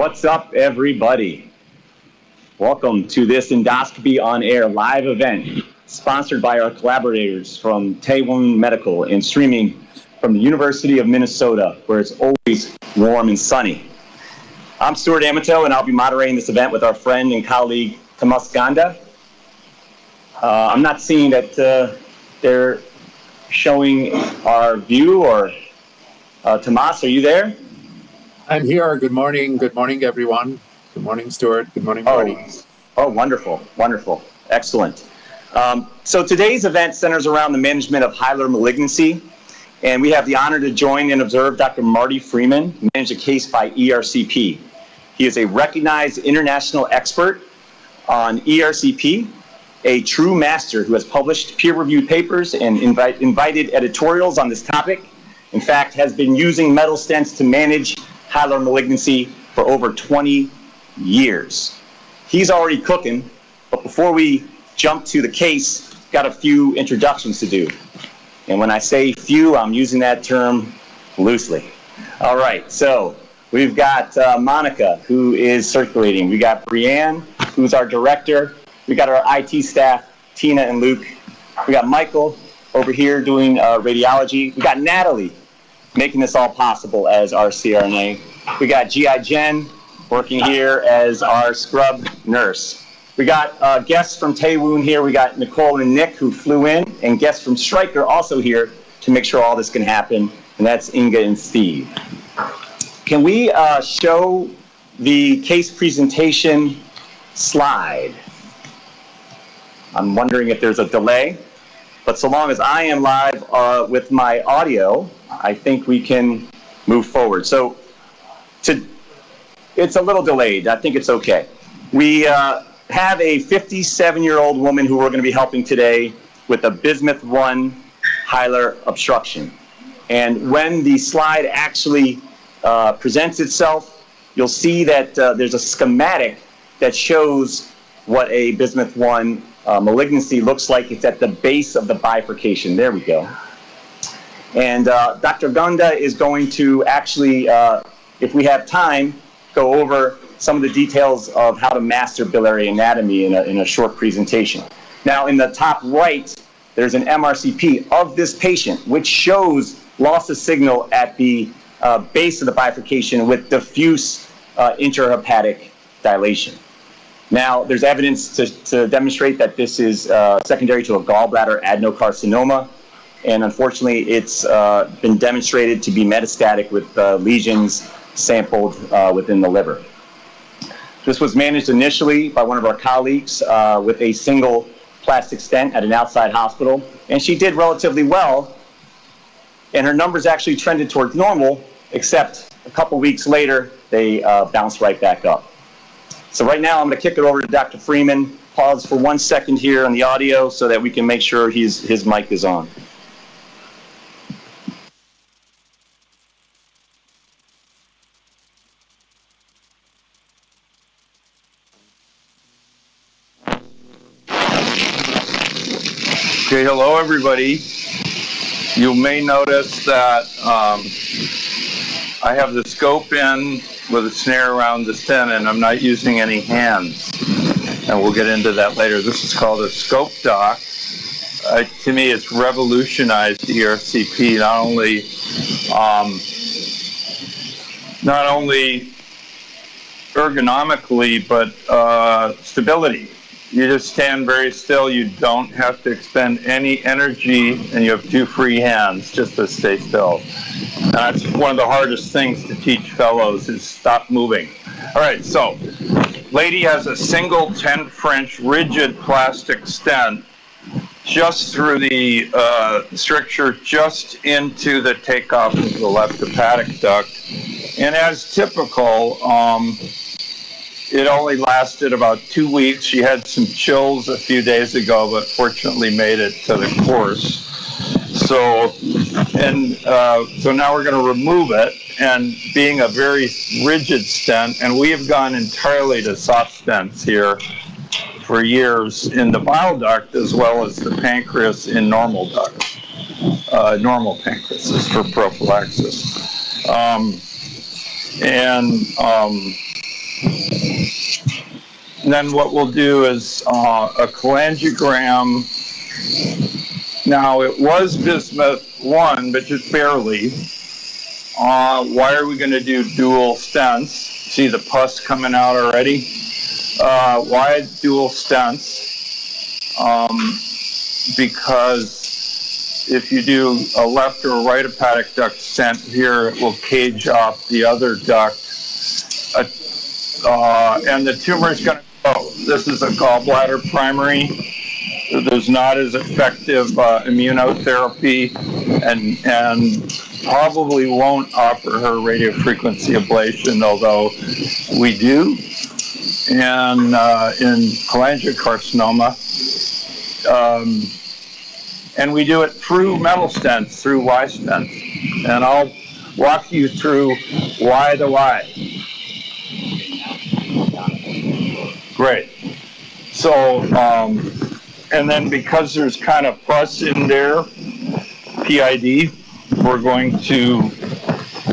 What's up, everybody? Welcome to this Endoscopy On Air live event sponsored by our collaborators from Taewon Medical and streaming from the University of Minnesota, where it's always warm and sunny. I'm Stuart Amato, and I'll be moderating this event with our friend and colleague, Tomas Ganda. I'm not seeing that they're showing our view, or Tomas, are you there? I'm here. Good morning. Good morning, everyone. Good morning, Stuart. Good morning, Marty. Oh, wonderful. Wonderful. Excellent. So today's event centers around the management of hilar malignancy, and we have the honor to join and observe Dr. Marty Freeman, who managed a case by ERCP. He is a recognized international expert on ERCP, a true master who has published peer-reviewed papers and invited editorials on this topic. In fact, has been using metal stents to manage hilar malignancy for over 20 years. He's already cooking, but before we jump to the case, got a few introductions to do. And when I say few, I'm using that term loosely. All right, so we've got Monica, who is circulating. We got Brianne, who's our director. We got our IT staff, Tina and Luke. We got Michael over here doing radiology. We got Natalie, making this all possible as our CRNA. We got G.I. Jen working here as our scrub nurse. We got guests from Taewon here. We got Nicole and Nick, who flew in, and guests from Stryker also here to make sure all this can happen, and that's Inga and Steve. Can we show the case presentation slide? I'm wondering if there's a delay, but so long as I am live with my audio, I think we can move forward. So it's a little delayed. I think it's okay. We have a 57-year-old woman who we're going to be helping today with a bismuth 1 hilar obstruction. And when the slide actually presents itself, you'll see that there's a schematic that shows what a bismuth 1 malignancy looks like. It's at the base of the bifurcation. There we go. And Dr. Ganda is going to actually, if we have time, go over some of the details of how to master biliary anatomy in a short presentation. Now, in the top right, there's an MRCP of this patient, which shows loss of signal at the base of the bifurcation with diffuse intrahepatic dilation. Now, there's evidence to demonstrate that this is secondary to a gallbladder adenocarcinoma, and unfortunately, it's been demonstrated to be metastatic with lesions sampled within the liver. This was managed initially by one of our colleagues with a single plastic stent at an outside hospital, and she did relatively well, and her numbers actually trended towards normal, except a couple weeks later, they bounced right back up. So right now, I'm going to kick it over to Dr. Freeman. Pause for 1 second here on the audio so that we can make sure his mic is on. Okay, hello everybody. You may notice that I have the scope in with a snare around the stent, and I'm not using any hands. And we'll get into that later. This is called a scope dock. To me, it's revolutionized ERCP, not only ergonomically, but stability. You just stand very still. You don't have to expend any energy, and you have 2 free hands just to stay still. That's one of the hardest things to teach fellows is stop moving. All right, so lady has a single 10 French rigid plastic stent just through the stricture, just into the takeoff of the left hepatic duct. And as typical, it only lasted about 2 weeks. She had some chills a few days ago, but fortunately made it to the course. So now we're going to remove it, and being a very rigid stent, and we have gone entirely to soft stents here for years in the bile duct as well as the pancreas in normal duct. Normal pancreas is for prophylaxis. And then what we'll do is a cholangiogram. Now, it was bismuth 1, but just barely. Why are we going to do dual stents? See the pus coming out already? Why dual stents? Because if you do a left or right hepatic duct stent here, it will cage off the other duct. And the tumor is going to grow. This is a gallbladder primary. There's not as effective immunotherapy and probably won't offer her radiofrequency ablation, although we do. And in cholangiocarcinoma, and we do it through metal stents, through Y stents. And I'll walk you through why the Y. Great. So, and then because there's kind of pus in there, PID, we're going to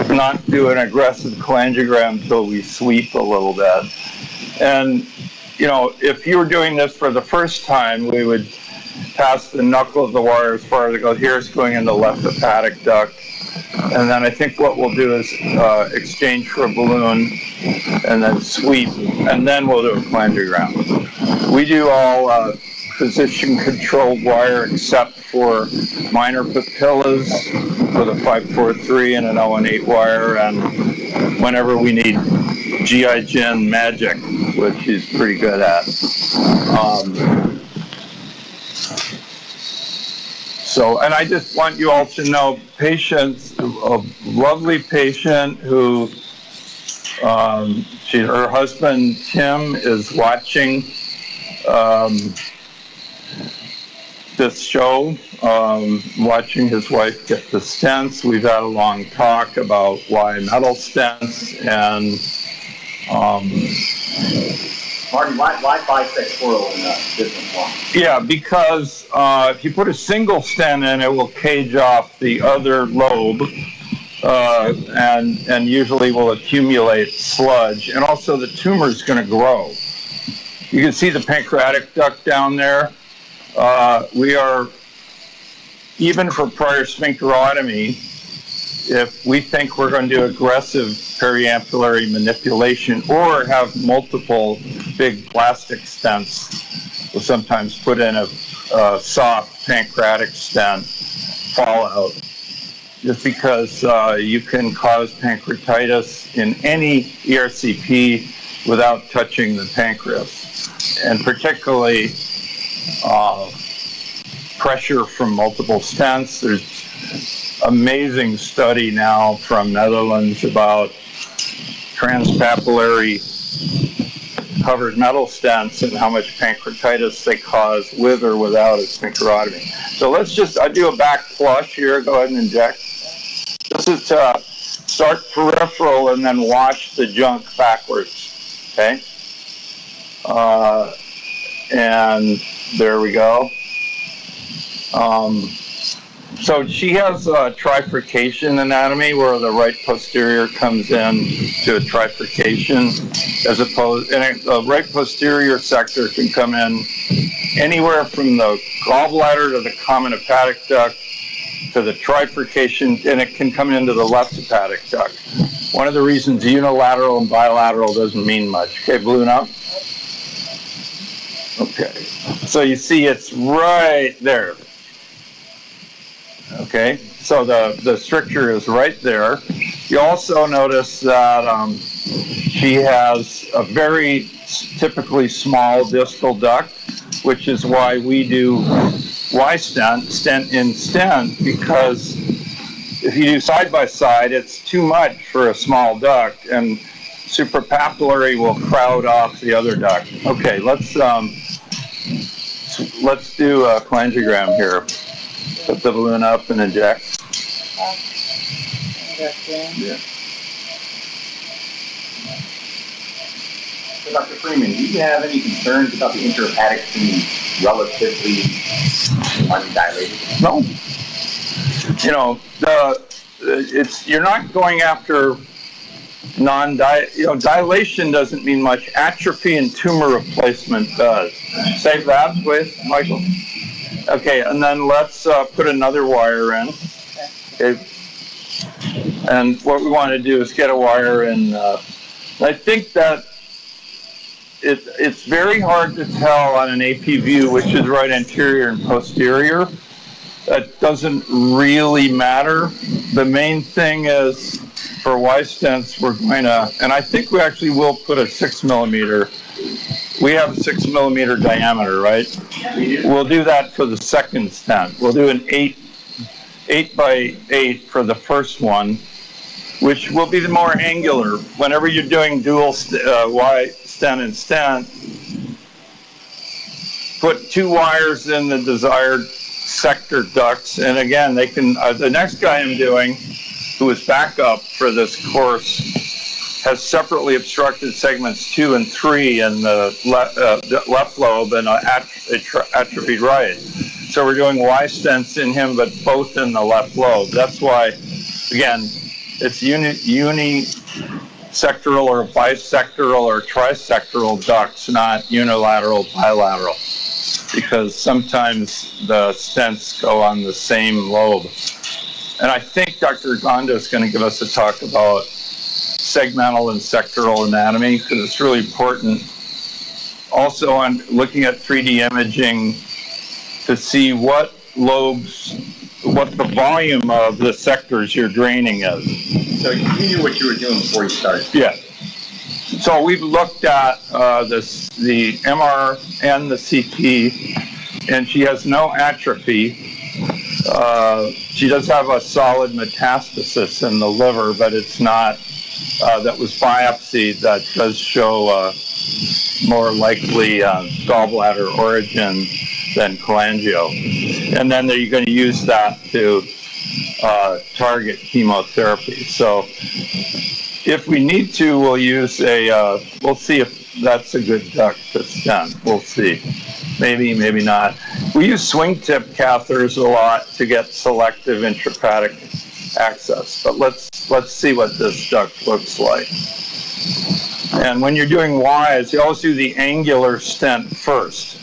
not do an aggressive cholangiogram until we sweep a little bit. And, you know, if you were doing this for the first time, we would pass the knuckle of the wire as far as it goes. Here it's going in the left hepatic duct. And then I think what we'll do is exchange for a balloon and then sweep, and then we'll do a cholangiogram. We do all physician-controlled wire except for minor papillas with a 543 and an 018 wire, and whenever we need GI Gen magic, which he's pretty good at. So, and I just want you all to know, patients, a lovely patient who, her husband, Tim, is watching this show, watching his wife get the stents. We've had a long talk about why metal stents, and Marty, why 5640 in a different one? Yeah, because if you put a single stent in, it will cage off the other lobe, and usually will accumulate sludge, and also the tumor is going to grow. You can see the pancreatic duct down there. We are, even for prior sphincterotomy, if we think we're going to do aggressive periampullary manipulation or have multiple big plastic stents, we'll sometimes put in a soft pancreatic stent fallout, just because you can cause pancreatitis in any ERCP without touching the pancreas, and particularly pressure from multiple stents. There's amazing study now from Netherlands about transpapillary covered metal stents and how much pancreatitis they cause with or without a sphincterotomy. So let's just, I do a back flush here. Go ahead and inject. This is to start peripheral and then watch the junk backwards. Okay. And there we go. So she has a trifurcation anatomy where the right posterior comes in to a trifurcation, as opposed, and the right posterior sector can come in anywhere from the gallbladder to the common hepatic duct to the trifurcation, and it can come into the left hepatic duct. One of the reasons unilateral and bilateral doesn't mean much. Okay, balloon up. Okay, so you see it's right there. Okay, so the stricture is right there. You also notice that she has a very typically small distal duct, which is why we do Y stent in stent, because if you do side by side, it's too much for a small duct, and suprapapillary will crowd off the other duct. Okay, let's do a cholangiogram here. Put the balloon up and inject. Yeah. So Dr. Freeman, do you have any concerns about the intrahepatic being relatively undilated? No. You know, you're not going after dilation doesn't mean much. Atrophy and tumor replacement does. Save that, please, Michael. Okay, and then let's put another wire in. Okay. And what we want to do is get a wire in. I think that it's very hard to tell on an AP view which is right anterior and posterior. That doesn't really matter. The main thing is for Y stents, we're going to, and I think we actually will put a 6 millimeter. We have a 6 millimeter diameter, right? We'll do that for the second stent. We'll do an 8 by 8 for the first one, which will be the more angular. Whenever you're doing dual Y stent and stent, put 2 wires in the desired sector ducts, and again, they can. The next guy I'm doing, who is backup for this course, has separately obstructed segments 2 and 3 in the left lobe and atrophied right. So we're doing Y stents in him, but both in the left lobe. That's why, again, it's unisectoral or bisectoral or trisectoral ducts, not unilateral, bilateral, because sometimes the stents go on the same lobe. And I think Dr. Gonda is going to give us a talk about segmental and sectoral anatomy, because it's really important. Also, on looking at 3D imaging to see what lobes, what the volume of the sectors you're draining is. So you knew what you were doing before you started? Yeah. So we've looked at the MR and the CT, and she has no atrophy. She does have a solid metastasis in the liver, but it's not, that was biopsied. That does show more likely gallbladder origin than cholangio. And then you're going to use that to target chemotherapy. So if we need to, we'll use we'll see if that's a good duct to stent. We'll see. Maybe, maybe not. We use swing tip catheters a lot to get selective intrahepatic access. But let's see what this duct looks like. And when you're doing Ys, you always do the angular stent first.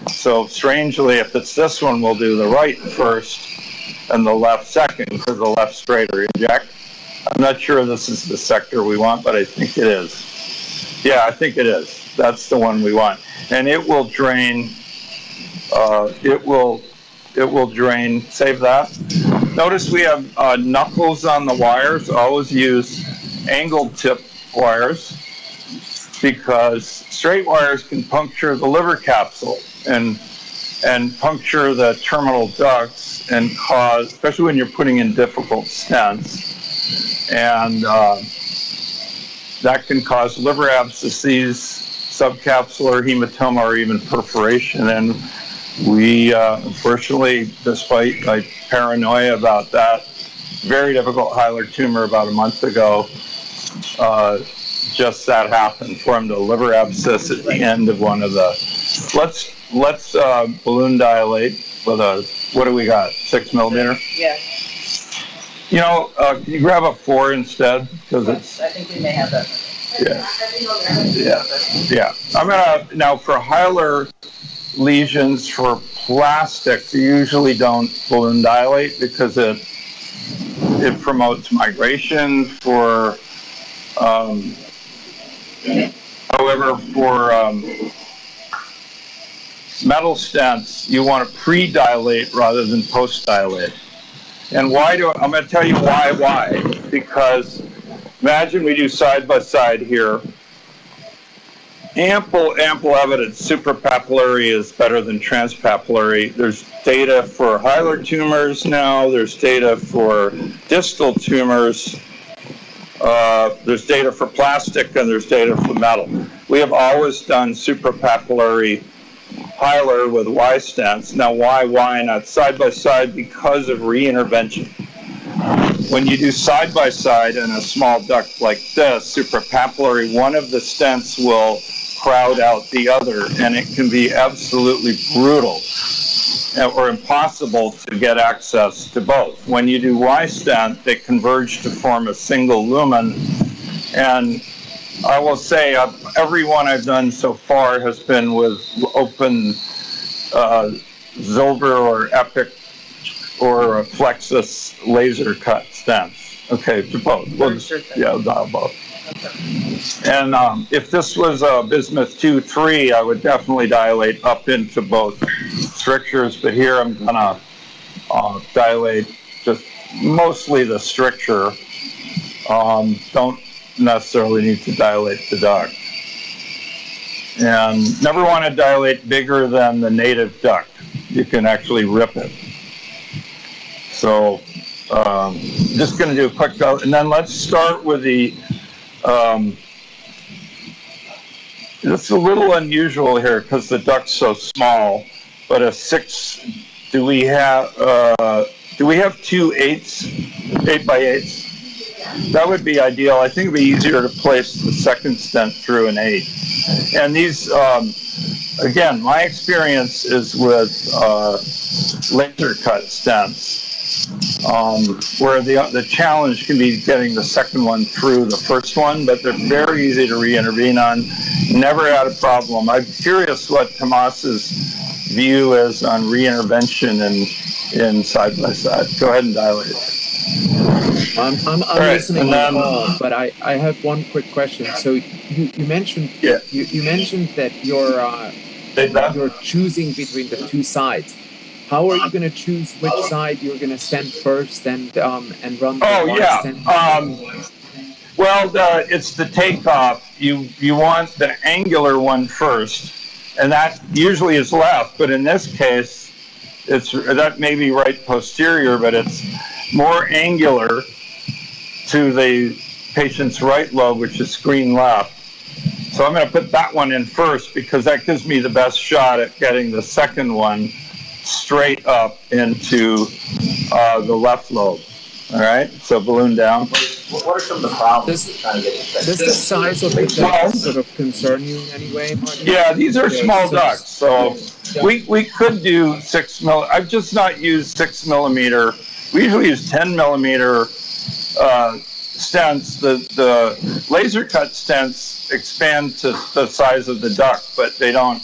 So strangely, if it's this one, we'll do the right first and the left second for the left straighter inject. I'm not sure this is the sector we want, but I think it is. Yeah, I think it is. That's the one we want. And it will drain, it will drain, save that. Notice we have knuckles on the wires. Always use angled tip wires, because straight wires can puncture the liver capsule and puncture the terminal ducts and cause, especially when you're putting in difficult stents, and that can cause liver abscesses, subcapsular hematoma, or even perforation. And we, unfortunately, despite my paranoia about that very difficult hilar tumor about a month ago, just that happened, formed a liver abscess at the end of one of the. Let's balloon dilate with a, what do we got? 6 millimeter? Yeah. You know, can you grab a 4 instead? Because it's. I think we may have that. Yeah. I'm gonna now for hilar lesions for plastic. You usually don't balloon dilate because it promotes migration. For however, for metal stents, you want to pre-dilate rather than post-dilate. And I'm going to tell you why. Because imagine we do side by side here. Ample evidence suprapapillary is better than transpapillary. There's data for hilar tumors now. There's data for distal tumors. There's data for plastic, and there's data for metal. We have always done suprapapillary hilar with Y stents. Now, why not side by side? Because of reintervention. When you do side by side in a small duct like this, suprapapillary, one of the stents will crowd out the other, and it can be absolutely brutal or impossible to get access to both. When you do Y stent, they converge to form a single lumen, And I will say every one I've done so far has been with open Zilver or Epic or Plexus laser cut stents. Okay, to both. We'll dial both. And if this was a bismuth 2-3, I would definitely dilate up into both strictures, but here I'm gonna dilate just mostly the stricture. Don't necessarily need to dilate the duct. And never want to dilate bigger than the native duct. You can actually rip it. So just going to do a quick go, and then let's start with the it's a little unusual here because the duct's so small, but a 6, do we have 2 8s, 8x8s? That would be ideal. I think it would be easier to place the second stent through an 8. And these, again, my experience is with laser cut stents, where the challenge can be getting the second one through the first one, but they're very easy to re-intervene on. Never had a problem. I'm curious what Tomas's view is on re-intervention in side-by-side. Go ahead and dilate. I'm listening to all, but I have one quick question. So you mentioned you mentioned that you're choosing between the two sides. How are you going to choose which side you're going to stent first and run the stent? Well, it's the takeoff. You want the angular one first, and that usually is left. But in this case, that may be right posterior, but it's more angular to the patient's right lobe, which is screen left. So I'm going to put that one in first because that gives me the best shot at getting the second one straight up into the left lobe. All right, so balloon down. What are some of the problems with trying to get it? Does the size of the duct sort of concern you in any way, Martin? Yeah, these are small ducts, so we could do 6 mil. I've just not used 6 millimeter. We usually use 10 millimeter stents. The laser cut stents expand to the size of the duct, but they don't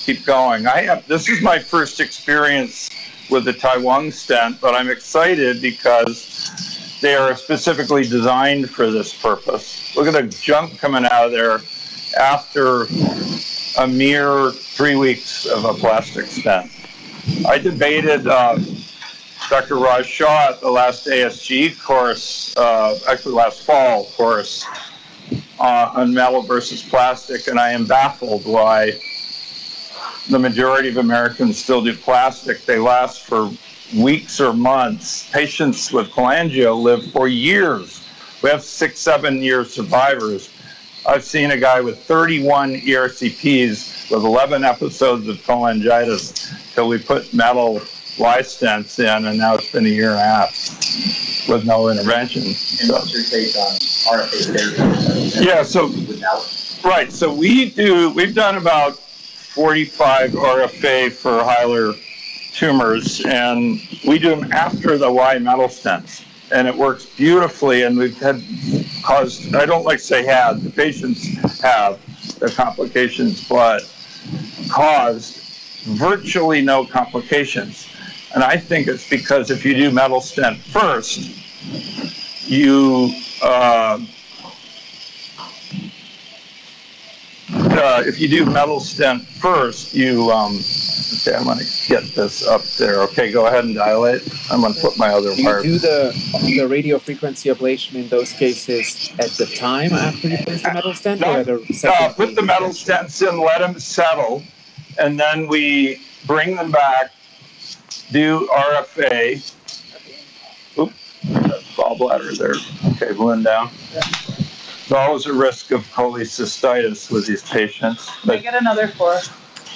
keep going. This is my first experience with the Taiwan stent, but I'm excited because they are specifically designed for this purpose. Look at the junk coming out of there after a mere 3 weeks of a plastic stent. I debated Dr. Raj Shah at the last ASG course, actually last fall course, on metal versus plastic, and I am baffled why the majority of Americans still do plastic. They last for weeks or months. Patients with cholangio live for years. We have 6-7 year survivors. I've seen a guy with 31 ERCPs with 11 episodes of cholangitis till we put metal Y stents in, and now it's been a year and a half with no intervention. And what's your take on RFA therapy? Yeah, so right. So we've done about 45 RFA for hilar tumors, and we do them after the Y metal stents, and it works beautifully. And we've caused, I don't like to say had, the patients have the complications, but caused virtually no complications. And I think it's because if you do metal stent first, if you do metal stent first, okay, I'm going to get this up there. Okay, go ahead and dilate. I'm going to put my other wire. Do you do the radio frequency ablation in those cases at the time after you place the metal stent? No, or at a second put the metal stents in, let them settle, and then we bring them back, do RFA. Oops, gallbladder there. Okay, balloon down. There's always a risk of cholecystitis with these patients. Can I get another 4?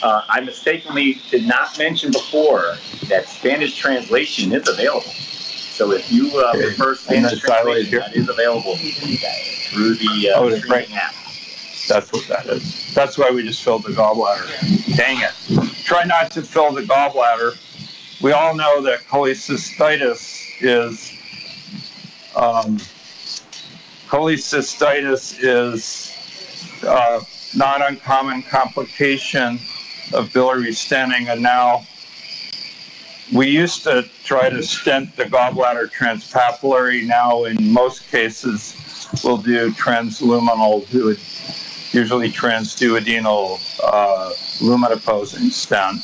I mistakenly did not mention before that Spanish translation is available. So if you prefer Spanish translation, that is available through the streaming app. That's what that is. That's why we just filled the gallbladder. Dang it. Try not to fill the gallbladder. We all know that cholecystitis is cholecystitis is not uncommon complication of biliary stenting, and now we used to try to stent the gallbladder transpapillary. Now, in most cases, we'll do transluminal, usually transduodenal luminiposing stent.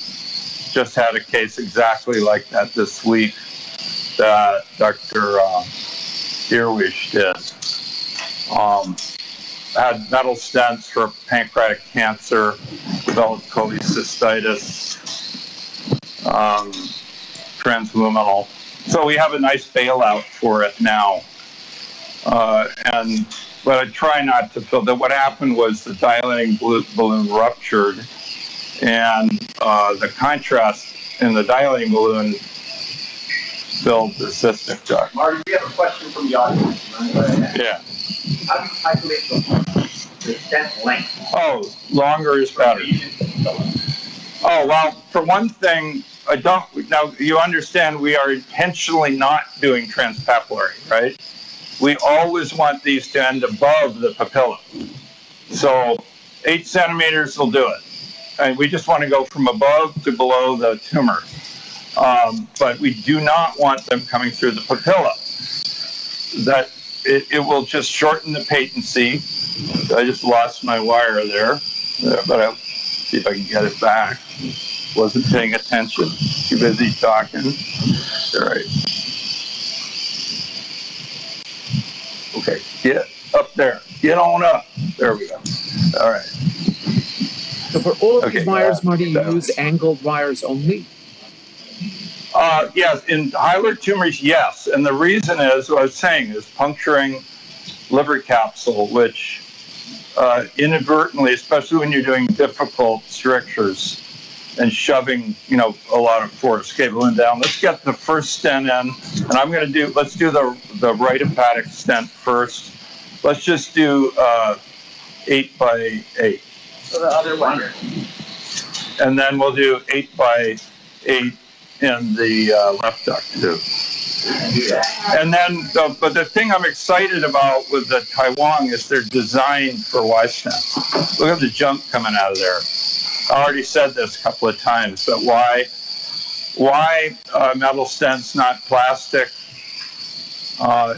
Just had a case exactly like that this week that Dr. Earwish did. Had metal stents for pancreatic cancer, developed cholecystitis, transluminal. So we have a nice bailout for it now. But I try not to fill that. What happened was the dilating balloon ruptured, and the contrast in the dilating balloon filled the cystic duct. Marty, we have a question from the audience. Yeah. How do you calculate the stent length? Oh, longer is better. Oh, well, for one thing, now you understand we are intentionally not doing transpapillary, right? We always want these to end above the papilla. So 8 centimeters will do it. And we just want to go from above to below the tumor. But we do not want them coming through the papilla. That it will just shorten the patency. I just lost my wire there, but I'll see if I can get it back. Wasn't paying attention. Too busy talking. All right. Okay, get up there. Get on up. There we go. All right. So for all of these wires, Marty, you use angled wires only? Yes, in hilar tumors, yes. And the reason is, what I was saying, is puncturing liver capsule, which inadvertently, especially when you're doing difficult strictures and shoving, a lot of force, okay, balloon down. Let's get the first stent in, and let's do the right hepatic stent first. Let's just do 8 by 8. So the other one. And then we'll do 8 by 8 in the left duct too. And then, but the thing I'm excited about with the Taiwan is they're designed for Y stents. Look at the junk coming out of there. I already said this a couple of times, but why metal stents, not plastic?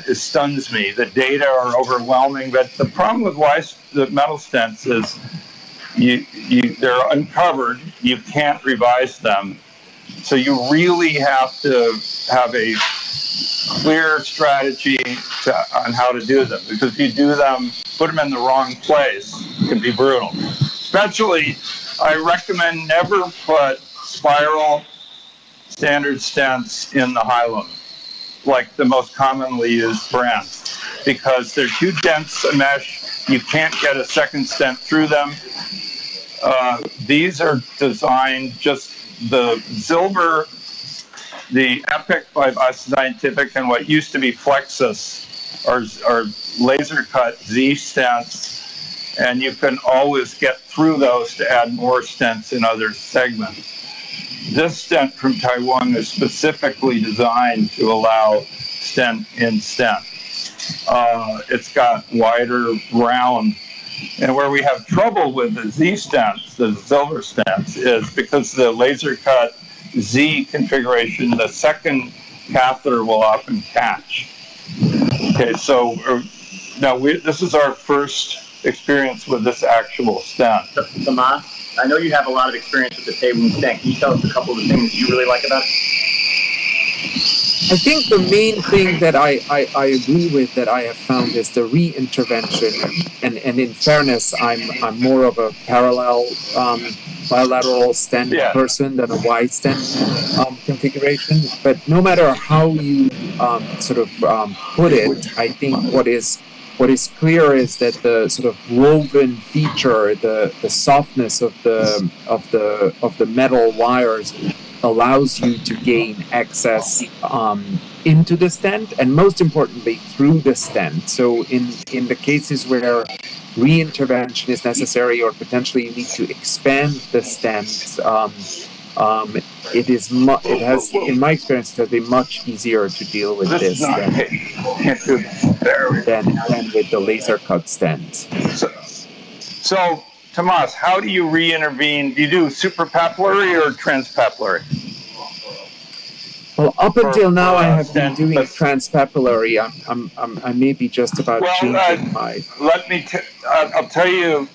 It stuns me. The data are overwhelming, but the problem with the metal stents is they're uncovered. You can't revise them. So you really have to have a clear strategy on how to do them, because if you do them, put them in the wrong place, it can be brutal. Especially, I recommend never put spiral standard stents in the hilum, like the most commonly used brands, because they're too dense a mesh. You can't get a second stent through them. These are designed just the Zilver, the Epic by Boston Scientific, and what used to be Flexus are laser cut Z stents, and you can always get through those to add more stents in other segments. This stent from Taiwan is specifically designed to allow stent in stent. It's got wider round. And where we have trouble with the Z stents, the Zilver stents, is because the laser cut Z configuration, the second catheter will often catch. Okay, so now this is our first experience with this actual stent. Saman, I know you have a lot of experience with the Taiwan stent. Can you tell us a couple of the things you really like about it? I think the main thing that I agree with that I have found is the re-intervention, and in fairness, I'm more of a parallel bilateral stent person than a wide stent configuration. But no matter how you put it, I think what is clear is that the sort of woven feature, the softness of the metal wires allows you to gain access into the stent, and most importantly through the stent. So in the cases where re-intervention is necessary, or potentially you need to expand the stent, it has, in my experience, it has been much easier to deal with this than with the laser cut stents. So, Tomas, how do you re-intervene? Do you do suprapapillary or transpapillary? Well, up until now, I have been doing transpapillary. I may be just about changing my. I'll tell you,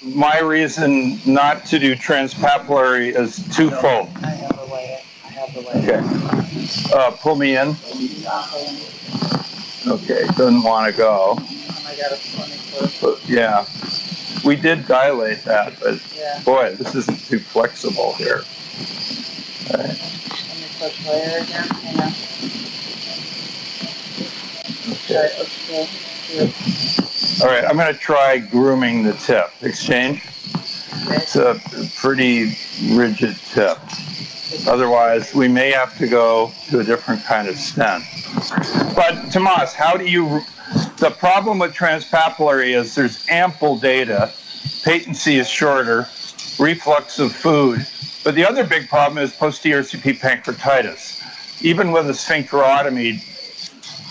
my reason not to do transpapillary is twofold. I have the way. Okay. Pull me in. Okay, doesn't want to go. I got a 20-foot. Yeah. We did dilate that, but boy, this isn't too flexible here. All right. Let me push layer again. Hang on. Okay. All right, I'm going to try grooming the tip. Exchange. Okay. It's a pretty rigid tip. Otherwise, we may have to go to a different kind of stent. But Tomas, how do you? The problem with transpapillary is there's ample data. Patency is shorter. Reflux of food. But the other big problem is posterior CP pancreatitis. Even with a sphincterotomy,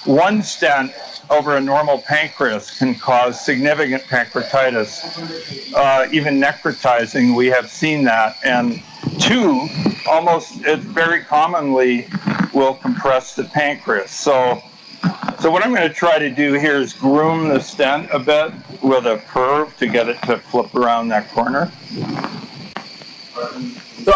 one stent over a normal pancreas can cause significant pancreatitis, even necrotizing. We have seen that. And two, it very commonly will compress the pancreas. So what I'm going to try to do here is groom the stent a bit with a curve to get it to flip around that corner. So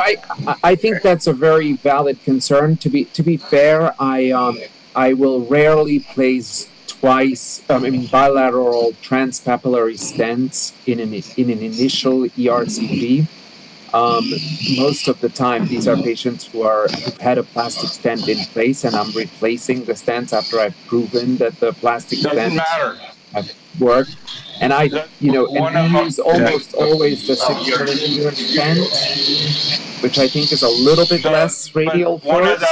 I think that's a very valid concern. To be fair, I will rarely place bilateral transpapillary stents in an initial ERCP. Most of the time, these are patients who've had a plastic stent in place, and I'm replacing the stents after I've proven that the plastic stents have worked. And we use almost always the 6 millimeter stent, which I think is a little bit less radial force.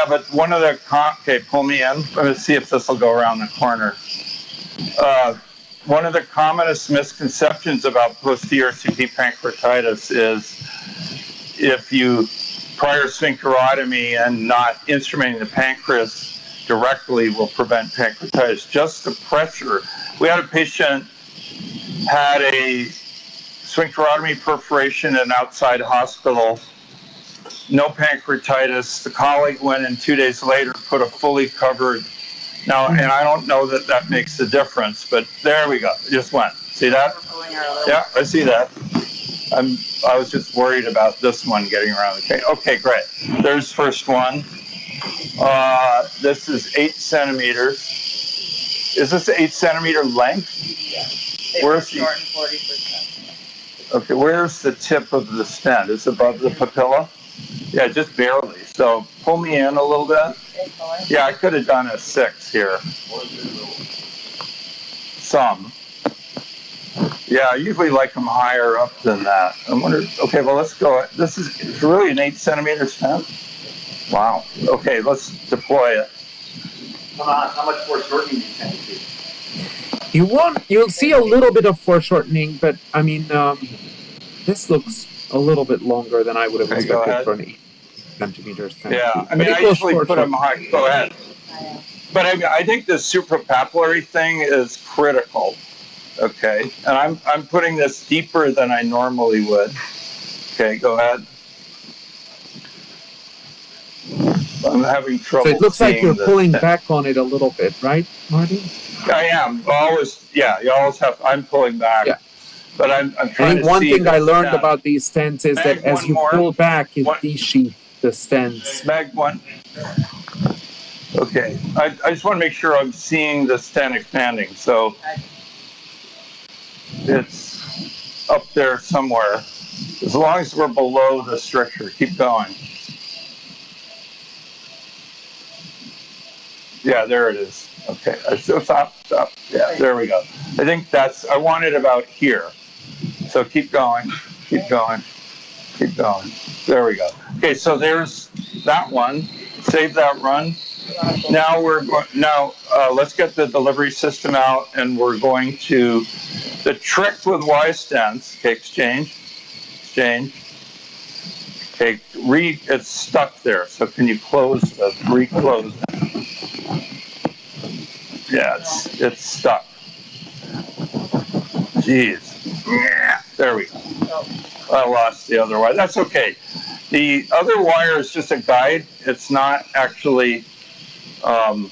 But one of the okay, pull me in. Let's see if this will go around the corner. One of the commonest misconceptions about posterior CP pancreatitis is if you prior sphincterotomy and not instrumenting the pancreas directly will prevent pancreatitis. Just the pressure. We had a patient had a sphincterotomy perforation in an outside hospital. No pancreatitis. The colleague went in 2 days later, put a fully covered. Now, and I don't know that makes a difference, but there we go. It just went. See that? Yeah, I see that. I was just worried about this one getting around. Okay, great. There's first one. This is 8 centimeters. Is this 8 centimeter length? Yeah. Where's the 40%? Okay, where's the tip of the stent? Is it above the papilla? Yeah, just barely. So pull me in a little bit. Yeah, I could have done a 6 here. Some. Yeah, I usually like them higher up than that. I wonder. Okay, well, let's go. This is really an 8 centimeter stent. Wow. Okay, let's deploy it. Come on, how much foreshortening do you tend to do? You'll see a little bit of foreshortening, but I mean, this looks a little bit longer than I would have expected for an 8 centimeter stent. Yeah, I mean, I usually put them high. Go ahead. But I think the suprapapillary thing is critical. Okay, and I'm putting this deeper than I normally would. Okay, go ahead. I'm having trouble. So it looks like you're pulling back on it a little bit, right, Marty? I am. Always, yeah, you always have. I'm pulling back. Yeah. But I'm trying to see. One thing I learned about these stents is that as you pull back, it de-sheaths the stents. Mag one. Okay, I just want to make sure I'm seeing the stent expanding. So it's up there somewhere. As long as we're below the stricture, keep going. Yeah, there it is. Okay, so stop. Yeah, there we go. I think I want it about here. So keep going. There we go. Okay, so there's that one. Save that run. Now let's get the delivery system out, and we're going to the trick with Y stents. Okay, exchange. exchange. Okay, it's stuck there. So can you reclose that? Yeah, it's stuck. Jeez. Yeah, there we go. I lost the other wire. That's okay. The other wire is just a guide. It's not actually, right.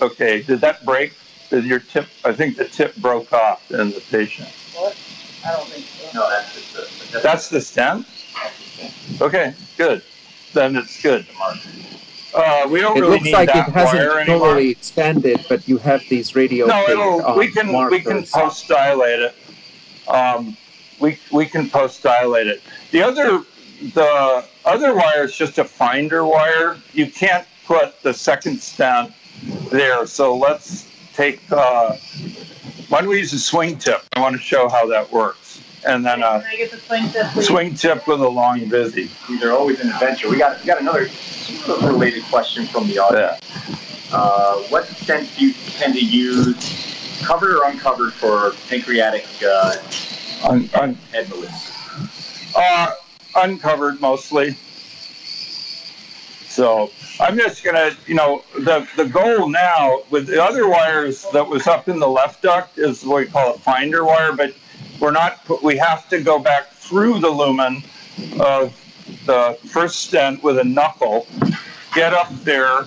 Okay, did that break? Did your tip, I think the tip broke off in the patient. What? I don't think so. No, That's the stent? Okay, good. Then it's good. We don't It really looks need like it that hasn't wire anymore. totally expanded, but you have these radio We can post dilate it. We can post dilate it. The other wire is just a finder wire. You can't put the second stent there. So let's take. Why don't we use a swing tip? I want to show how that works. And then Can I get the swing tip, please? swing tip with a long visi. These are always an adventure. We got another related question from the audience. Yeah. What stent do you tend to use, covered or uncovered, for pancreatic head malignancy? Uncovered mostly. So I'm just gonna, the goal now with the other wires that was up in the left duct is what we call a finder wire, but we have to go back through the lumen of the first stent with a knuckle, get up there,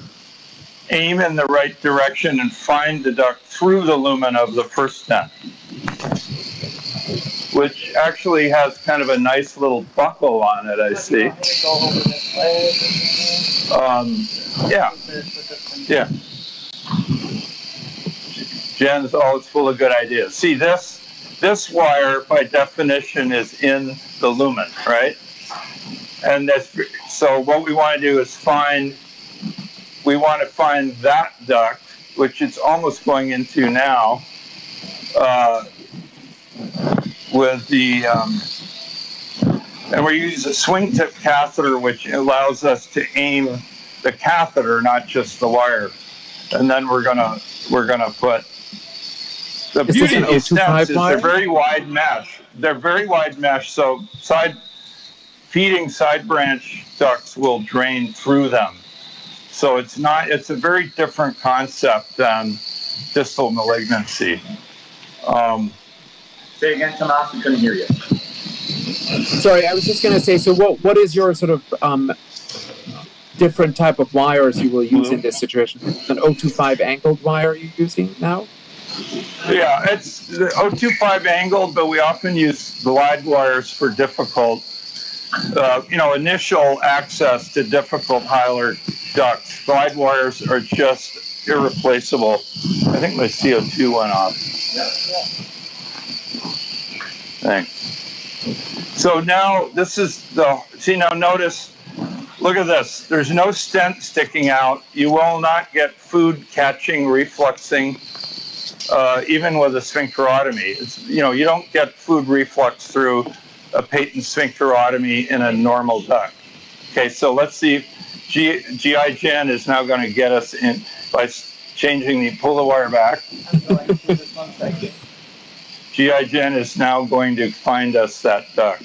aim in the right direction, and find the duct through the lumen of the first stent, which actually has kind of a nice little buckle on it, I see. Yeah. Jen's always full of good ideas. See, this wire, by definition, is in the lumen, right? And so what we want to do is find that duct, which it's almost going into now, with the, and we use a swing tip catheter, which allows us to aim the catheter, not just the wire. And then we're gonna put, the beauty of these stents is they're very wide mesh. They're very wide mesh, so feeding side branch ducts will drain through them. So it's a very different concept than distal malignancy. Say again, Tomas, we couldn't hear you. Sorry, I was just going to say, so what is your sort of different type of wires you will use in this situation? An 025 angled wire you're using now? Yeah, it's the 025 angled, but we often use glide wires for difficult, initial access to difficult hilar ducts. Glide wires are just irreplaceable. I think my CO2 went off. Thanks. So now now notice, look at this. There's no stent sticking out. You will not get food catching, refluxing, even with a sphincterotomy. You don't get food reflux through a patent sphincterotomy in a normal duct. Okay, so let's see if GI Gen is now going to get us in by pull the wire back. I'm going to just 1 second. GI Gen is now going to find us that duct.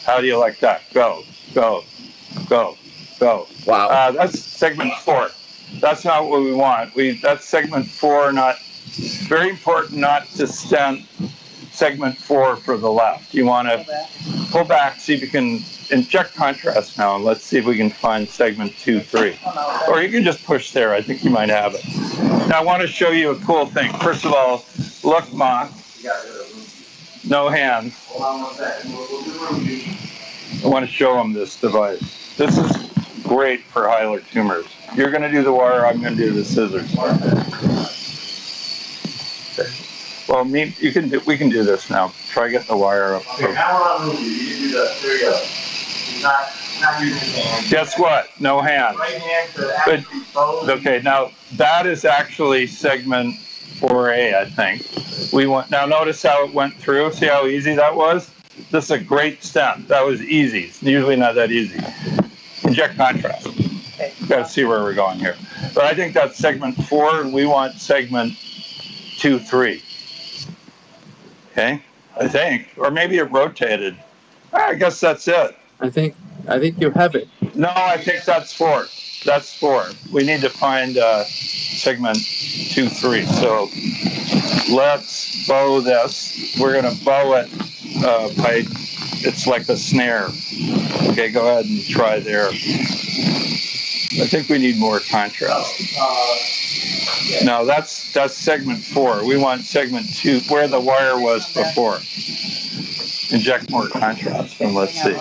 How do you like that? Go, go, go, go. Wow. That's segment 4. That's not what we want. That's segment 4, very important not to stent segment 4 for the left. You want to pull back, see if you can inject contrast now, and let's see if we can find segment 2, 3. Or you can just push there. I think you might have it. Now I want to show you a cool thing. First of all, look, Ma. No hands. I want to show them this device. This is great for hilar tumors. You're going to do the wire, I'm going to do the scissors. Okay. Well, we can do this now. Try get the wire up. Okay, now we're on movie. You can do that. There you go. He's not using his hand. Guess what? No hands. Right hand to actually close. Okay, now that is actually segment 4A, I think. Now notice how it went through. See how easy that was? This is a great stent. That was easy. It's usually not that easy. Inject contrast. Okay. Got to see where we're going here. But I think that's segment 4, and we want segment 2, 3. Okay? I think, or maybe it rotated. I guess that's it. I think you have it. No, I think that's 4. That's 4. We need to find segment 2, 3. So let's bow this. We're going to bow it by, it's like a snare. Okay, go ahead and try there. I think we need more contrast. No, that's segment 4. We want segment 2, where the wire was before. Inject more contrast, and let's see.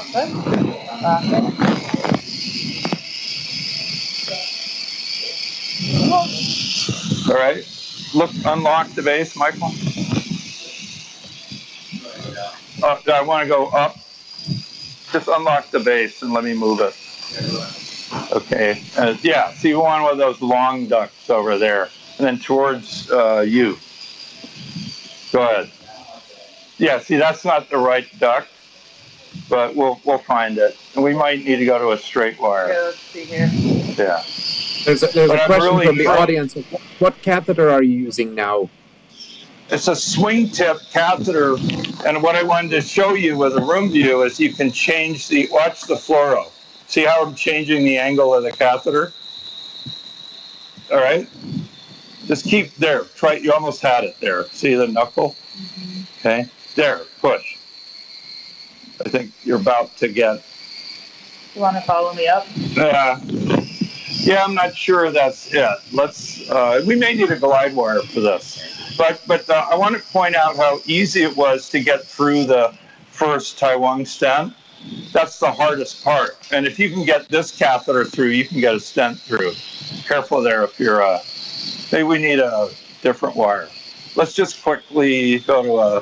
All right, look, unlock the base, Michael. I want to go up. Just unlock the base and let me move it. Okay, yeah, see one of those long ducts over there, and then towards you. Go ahead. Yeah, see, that's not the right duct, but we'll find it. And we might need to go to a straight wire. Okay, let's see here. Yeah. There's a question from the audience. What catheter are you using now? It's a swing tip catheter, and what I wanted to show you with a room view is you can change watch the fluoro. See how I'm changing the angle of the catheter? All right? Just keep there. Try, you almost had it there. See the knuckle? Okay, there, push. I think you're about to get. You want to follow me up? Yeah, I'm not sure that's it. Let's, we may need a glide wire for this. But I want to point out how easy it was to get through the first Taiwan stent. That's the hardest part. And if you can get this catheter through, you can get a stent through. Careful there if you're, maybe we need a different wire. Let's just quickly go to a...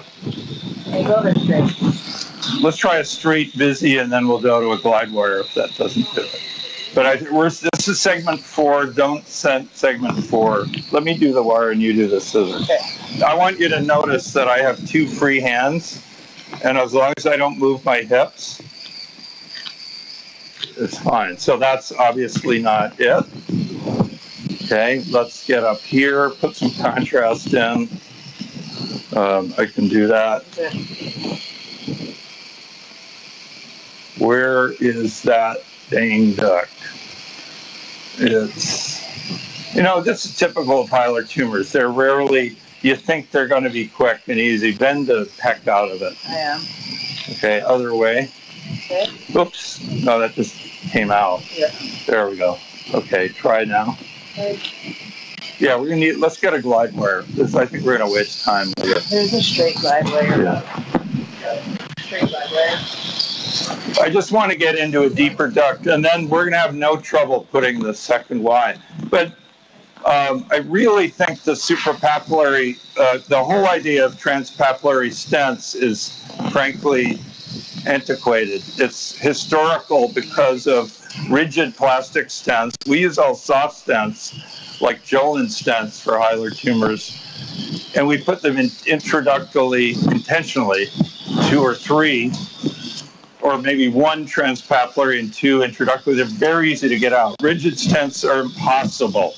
Hey, go to straight. Let's try a straight busy, and then we'll go to a glide wire if that doesn't do it. But this is segment 4. Don't send segment 4. Let me do the wire and you do the scissors. Okay. I want you to notice that I have 2 free hands, and as long as I don't move my hips, it's fine. So that's obviously not it. Okay, let's get up here, put some contrast in. I can do that. Where is that dang duct? It's, this is typical of hilar tumors. They're rarely, you think they're going to be quick and easy. Bend the heck out of it. I am. Okay, other way. Okay. Oops, no, that just came out. Yeah. There we go. Okay, try now. Okay. Yeah, we're gonna need. Let's get a glide wire. I think we're gonna waste time with it. There's a straight glide wire. Yeah. Straight glide wire. I just want to get into a deeper duct, and then we're gonna have no trouble putting the second Y. But I really think the suprapapillary, the whole idea of transpapillary stents is frankly antiquated. It's historical because of rigid plastic stents. We use all soft stents, like Jolin stents for hilar tumors, and we put them in intraductally, intentionally, 2 or 3, or maybe 1 transpapillary and 2 intraductally. They're very easy to get out. Rigid stents are impossible,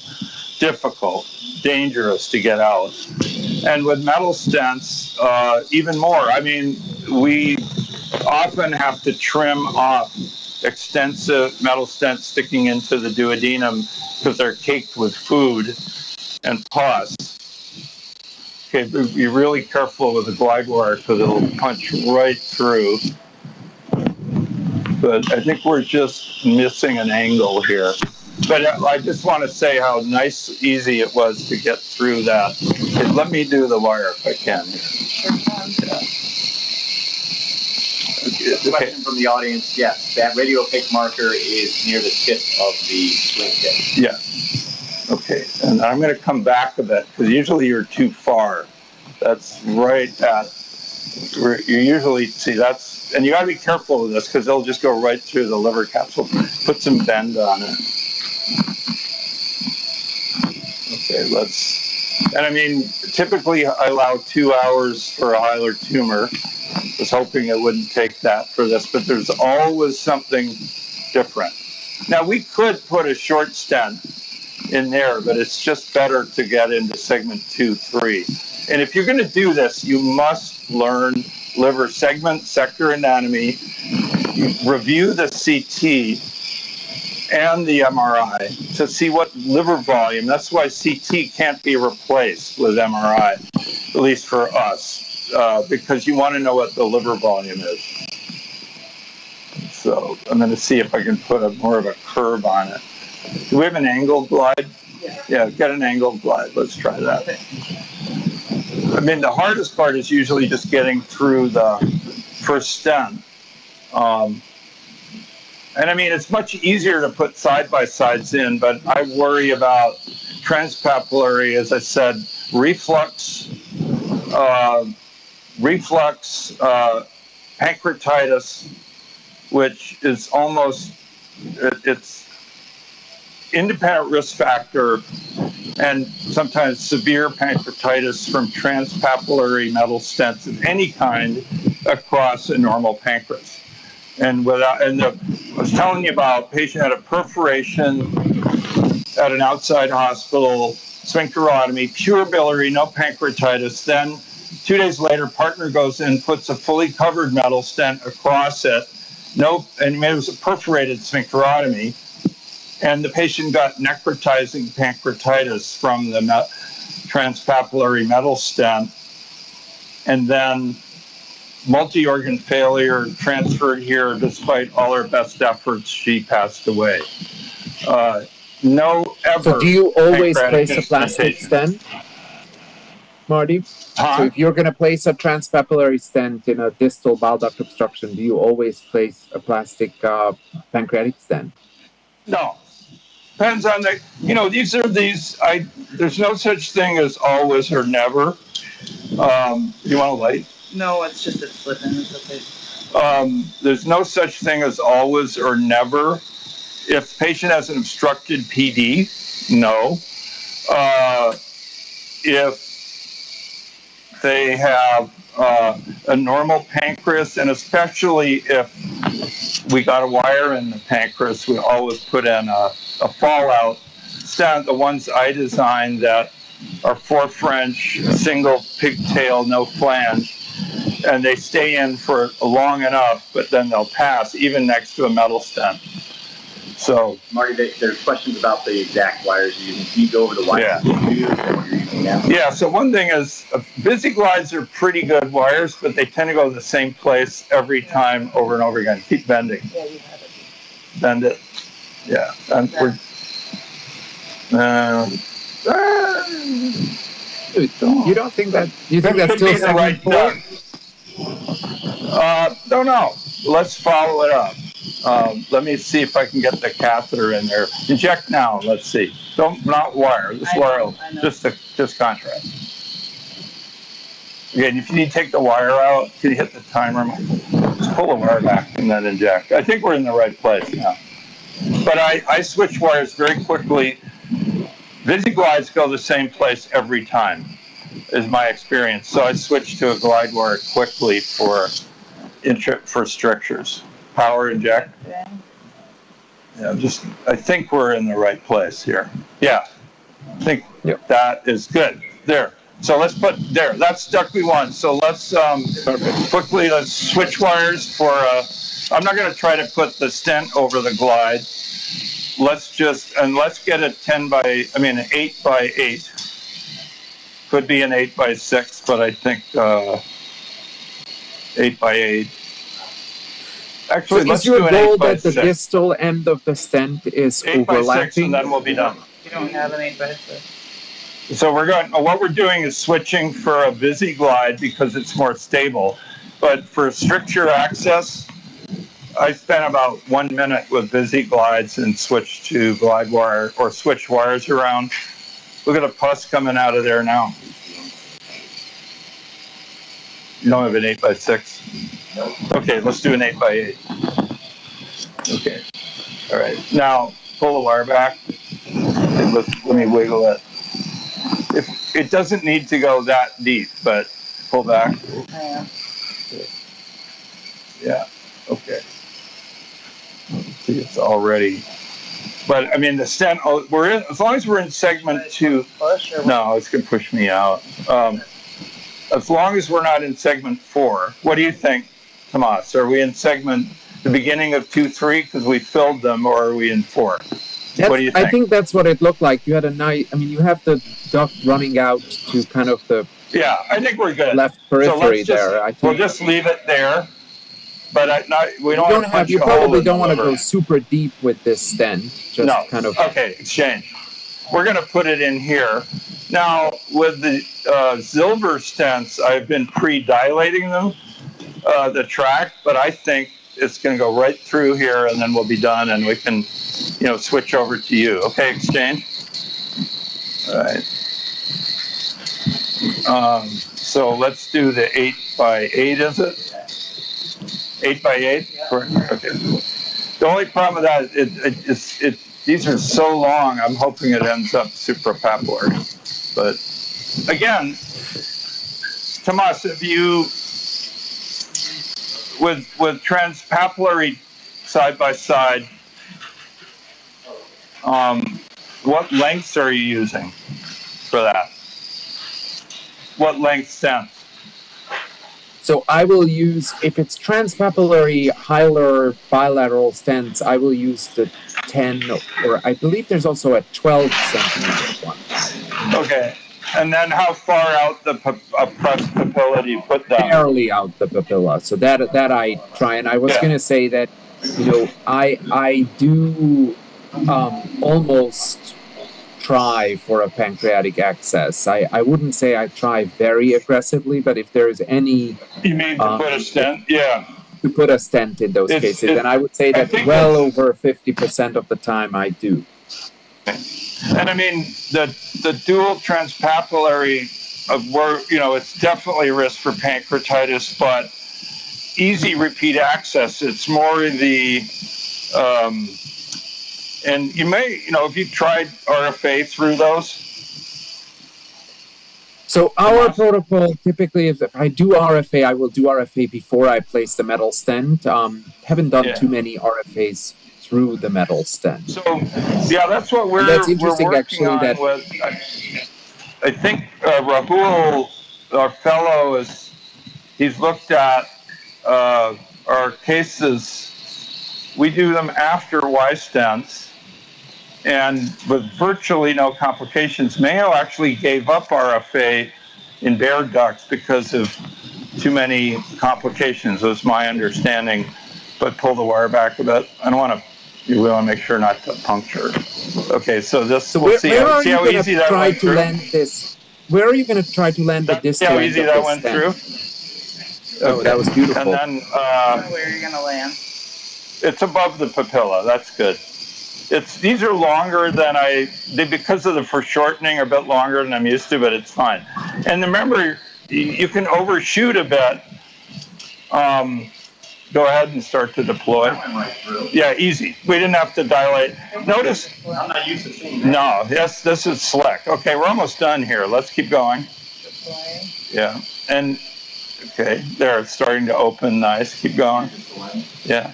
difficult, dangerous to get out. And with metal stents, even more. I mean, we often have to trim off extensive metal stents sticking into the duodenum because they're caked with food and pus. Okay, be really careful with the glide wire because it'll punch right through. But I think we're just missing an angle here. But I just want to say how easy it was to get through that. Okay, let me do the wire if I can. Question from the audience, yes, that radiopaque marker is near the tip of the swing tip. Yeah. Okay, and I'm going to come back a bit because usually you're too far. That's right at where you usually see that's, and you got to be careful with this because they'll just go right through the liver capsule. Put some bend on it. Okay, and I mean, typically I allow 2 hours for a hilar tumor. I was hoping it wouldn't take that for this, but there's always something different. Now, we could put a short stent in there, but it's just better to get into segment 2, 3. And if you're going to do this, you must learn liver segment, sector anatomy, review the CT and the MRI to see what liver volume. That's why CT can't be replaced with MRI, at least for us, because you want to know what the liver volume is. So I'm going to see if I can put more of a curve on it. Do we have an angled glide? Yeah, get an angled glide. Let's try that. I mean, the hardest part is usually just getting through the first stent. And I mean, it's much easier to put side-by-sides in, but I worry about transpapillary, as I said, reflux, pancreatitis, which is almost, it's independent risk factor, and sometimes severe pancreatitis from transpapillary metal stents of any kind across a normal pancreas. And I was telling you about a patient had a perforation at an outside hospital, sphincterotomy, pure biliary, no pancreatitis. Then 2 days later, partner goes in, puts a fully covered metal stent across it. And it was a perforated sphincterotomy. And the patient got necrotizing pancreatitis from the transpapillary metal stent. And then multi-organ failure, transferred here. Despite all her best efforts, she passed away. So do you always place a plastic stent, Marty? So if you're going to place a transpapillary stent in a distal bile duct obstruction, do you always place a plastic pancreatic stent? No. Depends on there's no such thing as always or never. You want a light? No, it's just it's slipping. It's okay. There's no such thing as always or never. If the patient has an obstructed PD, no. If they have a normal pancreas, and especially if we got a wire in the pancreas, we always put in a fallout stent. The ones I designed that are 4 French, single pigtail, no flange, and they stay in for long enough, but then they'll pass, even next to a metal stent. So, Marty, there's questions about the exact wires you're using. Can you go over the wires you use and what you're using now? Yeah, so one thing is, VisiGlides are pretty good wires, but they tend to go to the same place every time over and over again. Keep bending. Yeah, you have it. Bend it. Yeah. And we're... you don't think that... You think that's still the right duct? Don't know. Let's follow it up. Let me see if I can get the catheter in there. Inject now. Let's see. Not wire. This wire, just contrast. Again, if you need to take the wire out, can you hit the timer? Just pull the wire back and then inject. I think we're in the right place now. But I switch wires very quickly. VisiGlides go the same place every time, is my experience. So I switch to a glide wire quickly for strictures. Power inject. Okay. Yeah, I think we're in the right place here. Yeah, I think that is good. There. So let's put there. That's duct we want. So let's quickly let's switch wires for. I'm not going to try to put the stent over the glide. Let's get a 8 by 8. Could be an 8 by 6, but I think 8 by 8. Actually, let's do an 8 by 6. Is your goal that the distal end of the stent is 8 by 6, overlapping? and then we'll be done. You don't have an 8 by 6. So what we're doing is switching for a VisiGlide because it's more stable. But for stricture access, I spent about 1 minute with VisiGlides and switched to glide wire or switch wires around. Look at the pus coming out of there now. You don't have an 8 by 6? Okay, let's do an 8 by 8. Okay. All right. Now pull the wire back. Let me wiggle it. It doesn't need to go that deep, but pull back. Yeah. Okay. See, it's already. But I mean, the stent. As long as we're in segment 2. No, it's gonna push me out. as long as we're not in segment 4. What do you think, Tomas? Are we in the beginning of 2-3 because we filled them, or are we in 4? What do you think? I think that's what it looked like. You had a nice, I mean, you have the duct running out to kind of the I think we're good. left periphery there. I think we'll just leave it there. But we don't want to punch you a hole probably in don't the want to liver. go super deep with this stent. Just kind of. Okay, exchange. We're going to put it in here. Now, with the Zilver stents, I've been pre-dilating them, the tract, but I think it's going to go right through here, and then we'll be done, and we can, switch over to you. Okay, exchange. All right. So let's do the 8x8, is it? 8x8? Okay. The only problem with that, these are so long, I'm hoping it ends up suprapapillary. But again, Tomas, if you, with transpapillary side by side, what lengths are you using for that? What length stent? So I will use, if it's transpapillary hilar bilateral stents, I will use the 10, or I believe there's also a 12 centimeter one. Okay. And then how far out the pressed papilla do you put that? Barely out the papilla. So that I try. And I was going to say that, I do almost try for a pancreatic access. I wouldn't say I try very aggressively, but if there's any... You mean to put a stent? Yeah. To put a stent in those cases. And I would say that well over 50% of the time I do. And I mean, the dual transpapillary, it's definitely a risk for pancreatitis, but easy repeat access. It's more the... and you may, if you tried RFA through those. So our protocol typically, if I do RFA, I will do RFA before I place the metal stent. Haven't done too many RFAs through the metal stent. So that's what we're working actually on. With, I think Rahul, our fellow, he's looked at our cases. We do them after Y stents, and with virtually no complications. Mayo actually gave up RFA in bare ducts because of too many complications, was my understanding. But pull the wire back a bit. We want to make sure not to puncture. Okay, so we'll see how easy that went through. Where are you going to try to land the distal? See how easy that went through? Oh, that was beautiful. And then where are you going to land? It's above the papilla. That's good. These are longer than because of the foreshortening, are a bit longer than I'm used to, but it's fine. And remember, you can overshoot a bit. Go ahead and start to deploy. That went right through. Yeah, easy. We didn't have to dilate. Notice. I'm not used to seeing that. No, yes, this is slick. Okay, we're almost done here. Let's keep going. Yeah, and okay, there, it's starting to open. Nice. Keep going. Yeah.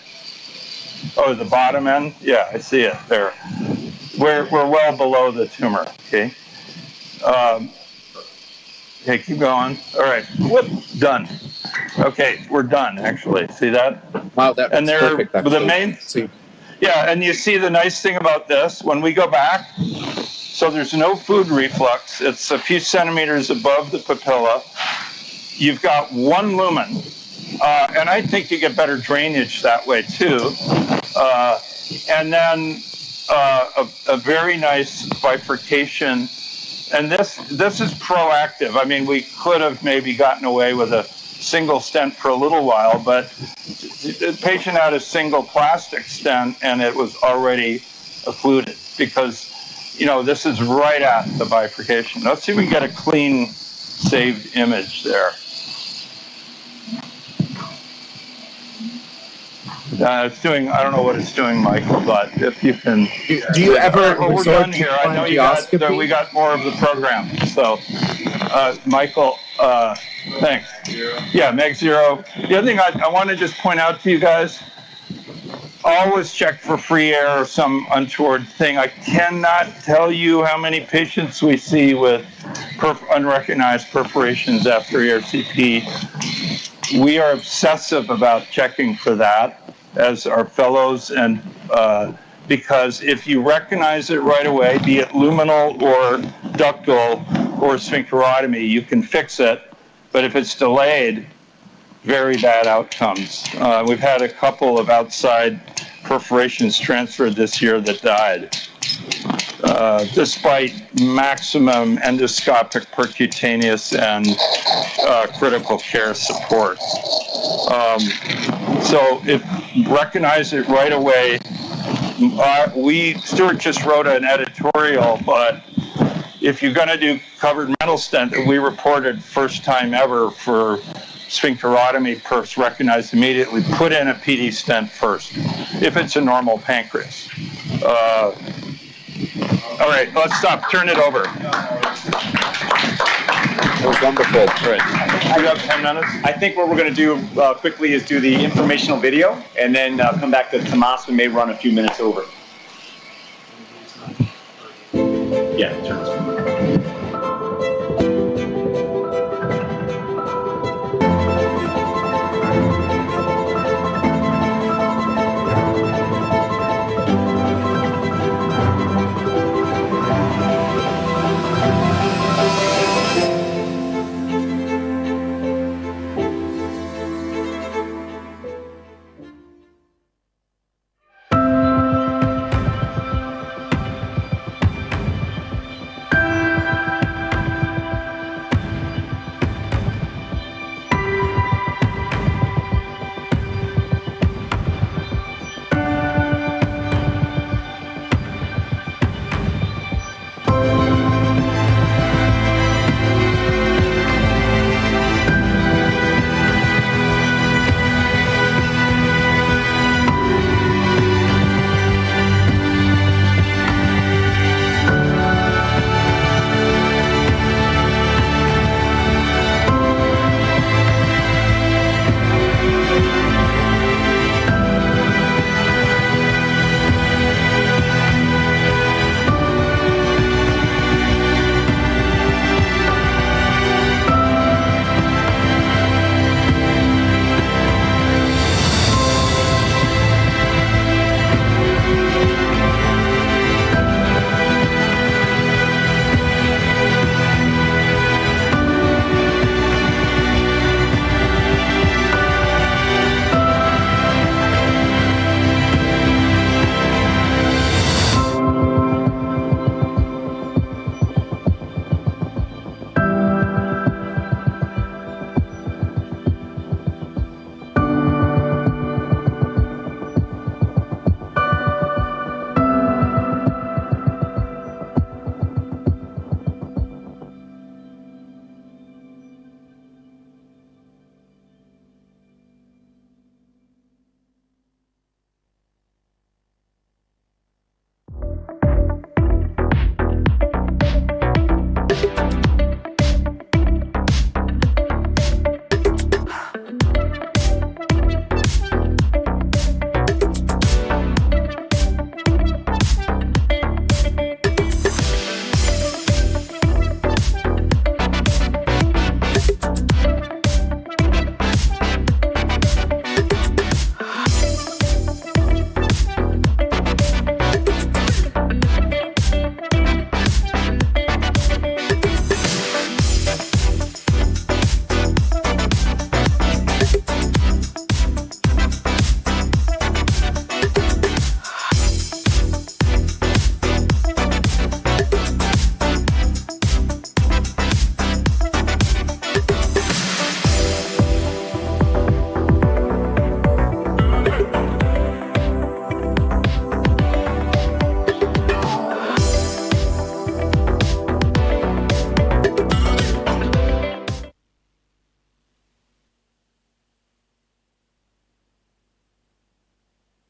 Oh, the bottom end? Yeah, I see it there. We're well below the tumor, okay? Okay, keep going. All right, whoop, done. Okay, we're done, actually. See that? Wow, that's perfect, actually. Yeah, and you see the nice thing about this, when we go back, so there's no food reflux. It's a few centimeters above the papilla. You've got one lumen. And I think you get better drainage that way too. And then a very nice bifurcation. And this is proactive. I mean, we could have maybe gotten away with a single stent for a little while, but the patient had a single plastic stent and it was already occluded because, this is right at the bifurcation. Let's see if we can get a clean saved image there. It's doing, I don't know what it's doing, Michael, but if you can. Do you ever we're done here. I know we got more of the program. So, Michael, thanks. Yeah, Meg 0. The other thing I want to just point out to you guys, always check for free air or some untoward thing. I cannot tell you how many patients we see with unrecognized perforations after ERCP. We are obsessive about checking for that as our fellows, and because if you recognize it right away, be it luminal or ductal or sphincterotomy, you can fix it. But if it's delayed, very bad outcomes. We've had a couple of outside perforations transferred this year that died, despite maximum endoscopic, percutaneous, and critical care support. So if recognize it right away. Stuart just wrote an editorial, but if you're going to do covered metal stent that we reported first time ever for sphincterotomy perfs recognized immediately, put in a PD stent first, if it's a normal pancreas. All right, let's stop. Turn it over. That was wonderful. Right. You have 10 minutes? I think what we're going to do quickly is do the informational video and then come back to Tomas. We may run a few minutes over. Yeah, turn this one.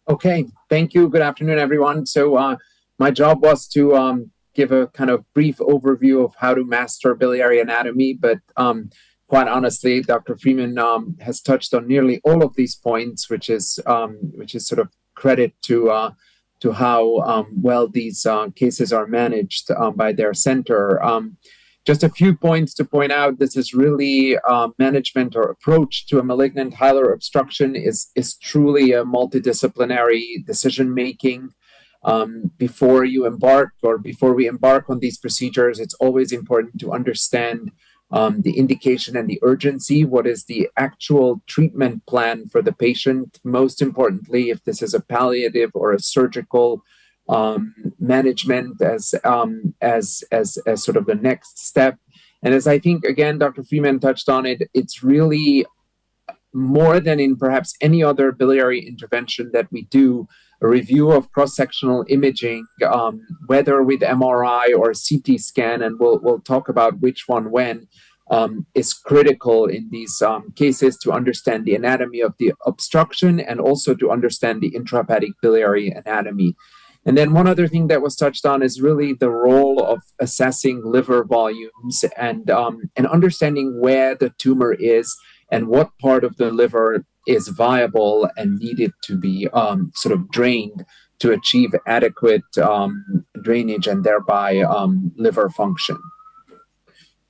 Okay, thank you. Good afternoon, everyone. So my job was to give a kind of brief overview of how to master biliary anatomy, but quite honestly, Dr. Freeman has touched on nearly all of these points, which is sort of credit to how well these cases are managed by their center. Just a few points to point out. This is really management or approach to a malignant hilar obstruction is truly a multidisciplinary decision-making. Before we embark on these procedures, it's always important to understand the indication and the urgency. What is the actual treatment plan for the patient? Most importantly, if this is a palliative or a surgical management as sort of the next step. And as I think, again, Dr. Freeman touched on it, it's really more than in perhaps any other biliary intervention that we do, a review of cross-sectional imaging, whether with MRI or CT scan, and we'll talk about which one when, is critical in these cases to understand the anatomy of the obstruction and also to understand the intrahepatic biliary anatomy. And then one other thing that was touched on is really the role of assessing liver volumes and understanding where the tumor is and what part of the liver is viable and needed to be sort of drained to achieve adequate drainage and thereby liver function.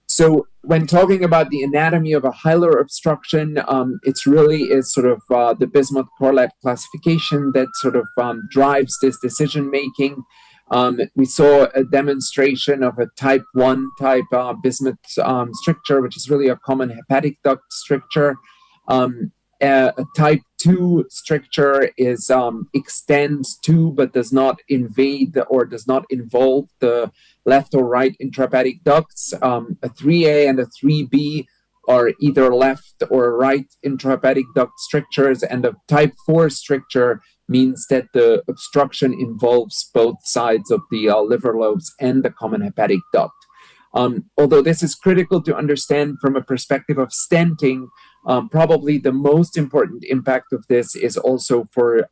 So when talking about the anatomy of a hilar obstruction, it's really is sort of the Bismuth-Corlett classification that sort of drives this decision-making. We saw a demonstration of a type 1 bismuth stricture, which is really a common hepatic duct stricture. A type 2 stricture is extends to but does not invade or does not involve the left or right intrahepatic ducts. A 3A and a 3B are either left or right intrahepatic duct strictures, and a type 4 stricture means that the obstruction involves both sides of the liver lobes and the common hepatic duct. Although this is critical to understand from a perspective of stenting, probably the most important impact of this is also for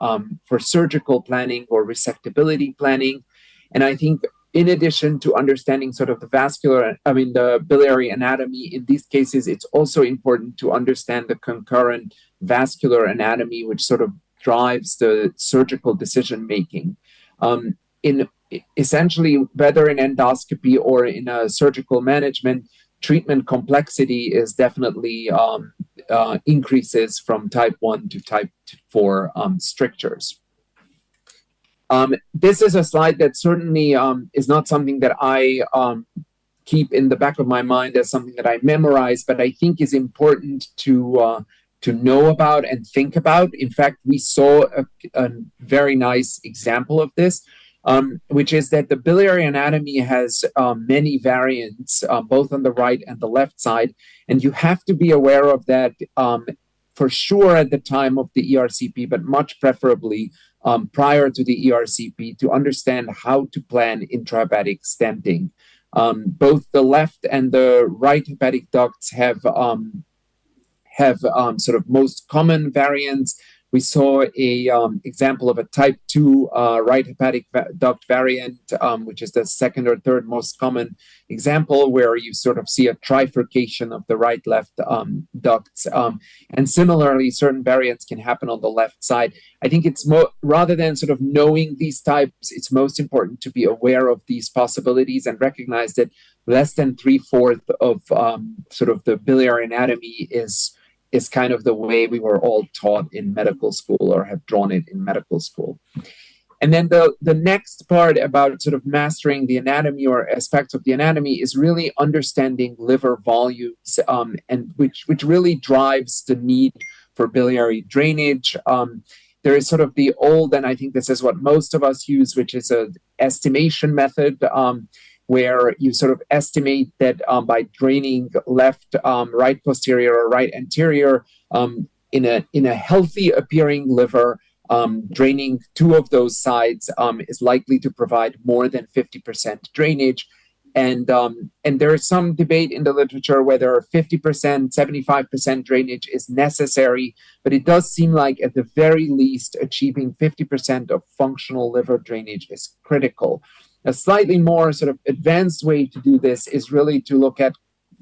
surgical planning or resectability planning. And I think in addition to understanding sort of the biliary anatomy, in these cases, it's also important to understand the concurrent vascular anatomy, which sort of drives the surgical decision-making. In essentially, whether in endoscopy or in a surgical management, treatment complexity is definitely increases from type 1 to type 4 strictures. This is a slide that certainly is not something that I keep in the back of my mind as something that I memorize, but I think is important to know about and think about. In fact, we saw a very nice example of this, which is that the biliary anatomy has many variants, both on the right and the left side, and you have to be aware of that for sure at the time of the ERCP, but much preferably prior to the ERCP to understand how to plan intrahepatic stenting. Both the left and the right hepatic ducts have sort of most common variants. We saw a example of a type 2 right hepatic duct variant, which is the second or third most common example, where you sort of see a trifurcation of the right-left ducts. And similarly, certain variants can happen on the left side. I think it's rather than sort of knowing these types, it's most important to be aware of these possibilities and recognize that less than 3/4 of sort of the biliary anatomy is kind of the way we were all taught in medical school or have drawn it in medical school. And then the next part about sort of mastering the anatomy or aspects of the anatomy is really understanding liver volumes, and which really drives the need for biliary drainage. There is sort of the old, and I think this is what most of us use, which is an estimation method, where you sort of estimate that by draining left, right posterior, or right anterior in a healthy appearing liver, draining two of those sides is likely to provide more than 50% drainage. And there is some debate in the literature whether 50%, 75% drainage is necessary, but it does seem like at the very least achieving 50% of functional liver drainage is critical. A slightly more sort of advanced way to do this is really to look at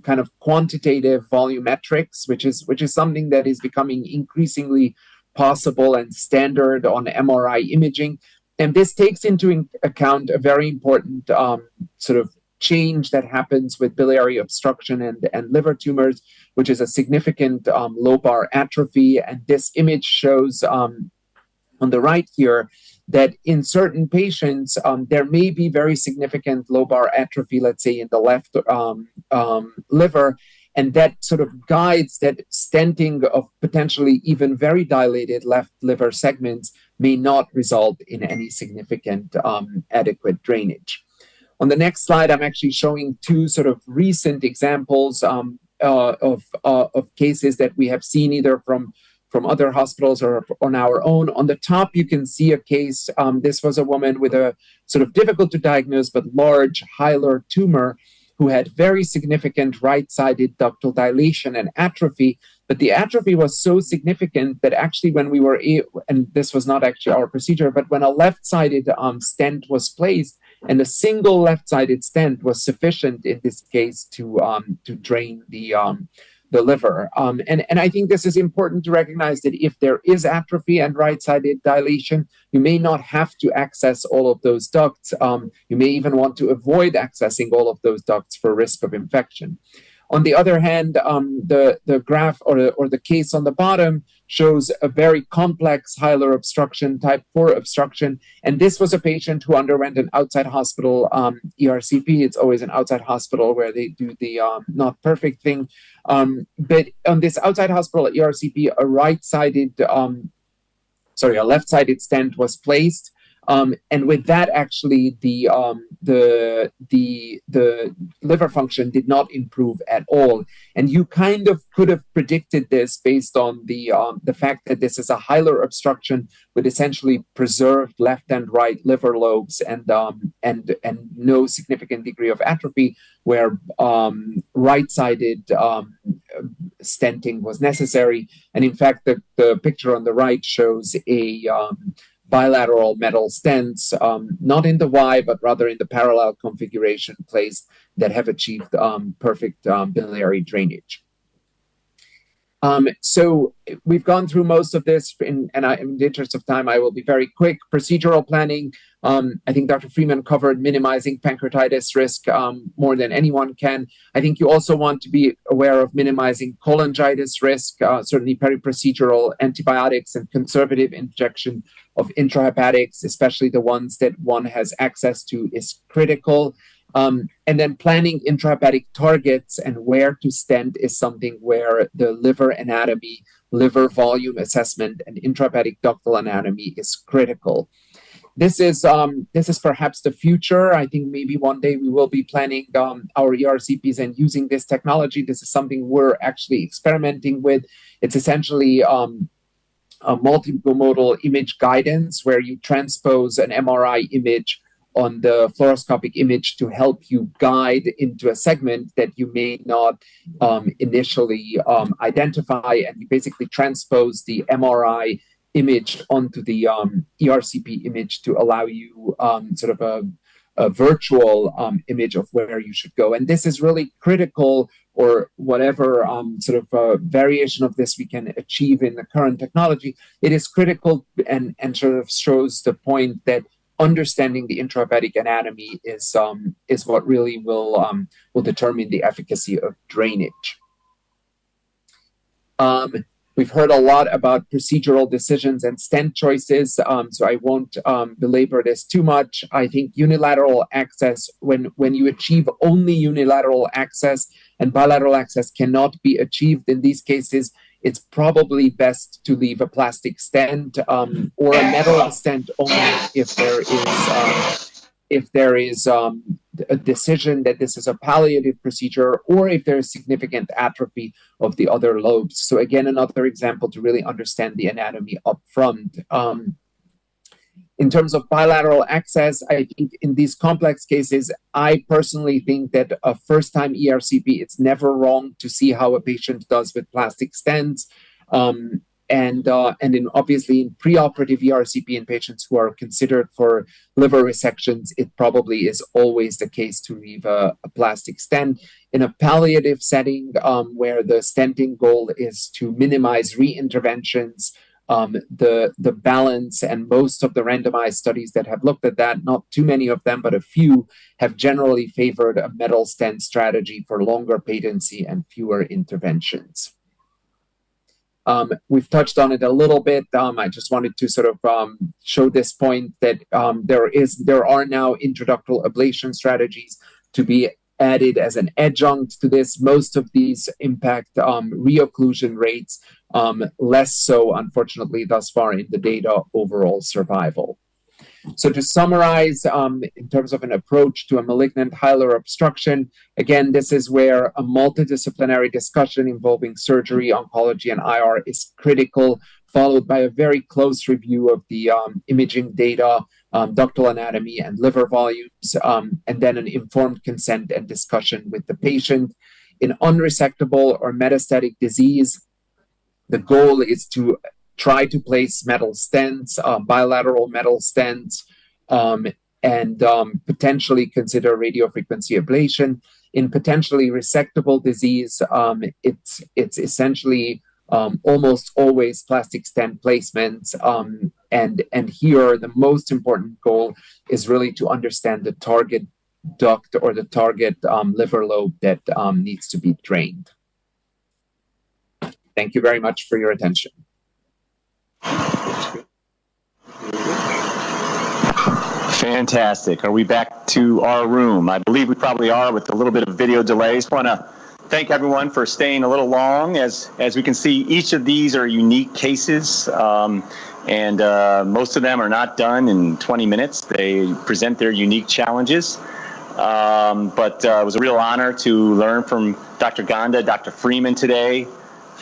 kind of quantitative volumetrics, which is something that is becoming increasingly possible and standard on MRI imaging. And this takes into account a very important sort of change that happens with biliary obstruction and liver tumors, which is a significant lobar atrophy. And this image shows on the right here that in certain patients, there may be very significant lobar atrophy, let's say in the left liver, and that sort of guides that stenting of potentially even very dilated left liver segments may not result in any significant adequate drainage. On the next slide, I'm actually showing two sort of recent examples of cases that we have seen either from other hospitals or on our own. On the top, you can see a case. This was a woman with a sort of difficult to diagnose but large hilar tumor who had very significant right-sided ductal dilation and atrophy. But the atrophy was so significant that actually when we were, and this was not actually our procedure, but when a left-sided stent was placed, and a single left-sided stent was sufficient in this case to drain the liver. And I think this is important to recognize that if there is atrophy and right-sided dilation, you may not have to access all of those ducts. You may even want to avoid accessing all of those ducts for risk of infection. On the other hand, the graph or the case on the bottom shows a very complex hilar obstruction, type 4 obstruction. And this was a patient who underwent an outside hospital ERCP. It's always an outside hospital where they do the not perfect thing. But on this outside hospital ERCP, a left-sided stent was placed. And with that, actually, the liver function did not improve at all. And you kind of could have predicted this based on the fact that this is a hilar obstruction with essentially preserved left and right liver lobes and no significant degree of atrophy, where right-sided stenting was necessary. And in fact, the picture on the right shows a bilateral metal stents, not in the Y, but rather in the parallel configuration placed that have achieved perfect biliary drainage. So we've gone through most of this, in the interest of time, I will be very quick. Procedural planning, I think Dr. Freeman covered minimizing pancreatitis risk more than anyone can. I think you also want to be aware of minimizing cholangitis risk, certainly periprocedural antibiotics and conservative injection of intrahepatics, especially the ones that one has access to, is critical. And then planning intrahepatic targets and where to stent is something where the liver anatomy, liver volume assessment, and intrahepatic ductal anatomy is critical. This is perhaps the future. I think maybe one day we will be planning our ERCPs and using this technology. This is something we're actually experimenting with. It's essentially a multimodal image guidance where you transpose an MRI image on the fluoroscopic image to help you guide into a segment that you may not initially identify, and you basically transpose the MRI image onto the ERCP image to allow you sort of a virtual image of where you should go. And this is really critical, or whatever sort of variation of this we can achieve in the current technology. It is critical and sort of shows the point that understanding the intrahepatic anatomy is what really will determine the efficacy of drainage. We've heard a lot about procedural decisions and stent choices, so I won't belabor this too much. I think unilateral access, when you achieve only unilateral access and bilateral access cannot be achieved in these cases, it's probably best to leave a plastic stent or a metal stent only if there is a decision that this is a palliative procedure, or if there is significant atrophy of the other lobes. So again, another example to really understand the anatomy up front. In terms of bilateral access, I think in these complex cases, I personally think that a first-time ERCP, it's never wrong to see how a patient does with plastic stents. And obviously in preoperative ERCP in patients who are considered for liver resections, it probably is always the case to leave a plastic stent. In a palliative setting where the stenting goal is to minimize reinterventions the balance, and most of the randomized studies that have looked at that, not too many of them, but a few, have generally favored a metal stent strategy for longer patency and fewer interventions. We've touched on it a little bit. I just wanted to sort of show this point that there are now intraductal ablation strategies to be added as an adjunct to this. Most of these impact reocclusion rates, less so, unfortunately, thus far in the data, overall survival. So to summarize, in terms of an approach to a malignant hilar obstruction, again, this is where a multidisciplinary discussion involving surgery, oncology, and IR is critical, followed by a very close review of the imaging data, ductal anatomy, and liver volumes, and then an informed consent and discussion with the patient. In unresectable or metastatic disease, the goal is to try to place metal stents, bilateral metal stents, and potentially consider radiofrequency ablation. In potentially resectable disease, it's essentially almost always plastic stent placements. And here, the most important goal is really to understand the target duct or the target liver lobe that needs to be drained. Thank you very much for your attention. Fantastic. Are we back to our room? I believe we probably are, with a little bit of video delay. Just want to thank everyone for staying a little long. As we can see, each of these are unique cases, and most of them are not done in 20 minutes. They present their unique challenges. But it was a real honor to learn from Dr. Ganda, Dr. Freeman today.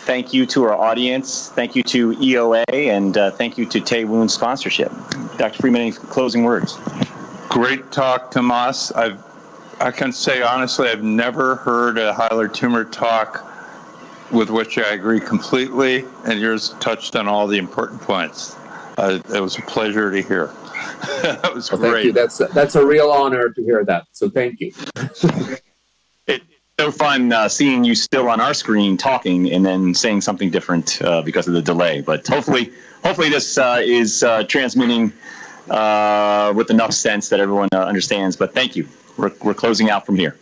Thank you to our audience. Thank you to EOA, and thank you to Tae-Woon's sponsorship. Dr. Freeman, any closing words? Great talk, Tomas. I can say honestly, I've never heard a hilar tumor talk with which I agree completely, and yours touched on all the important points. It was a pleasure to hear. That was great. Thank you. That's a real honor to hear that. So thank you. It's so fun seeing you still on our screen talking and then saying something different because of the delay. But hopefully this is transmitting with enough sense that everyone understands. But thank you. We're closing out from here.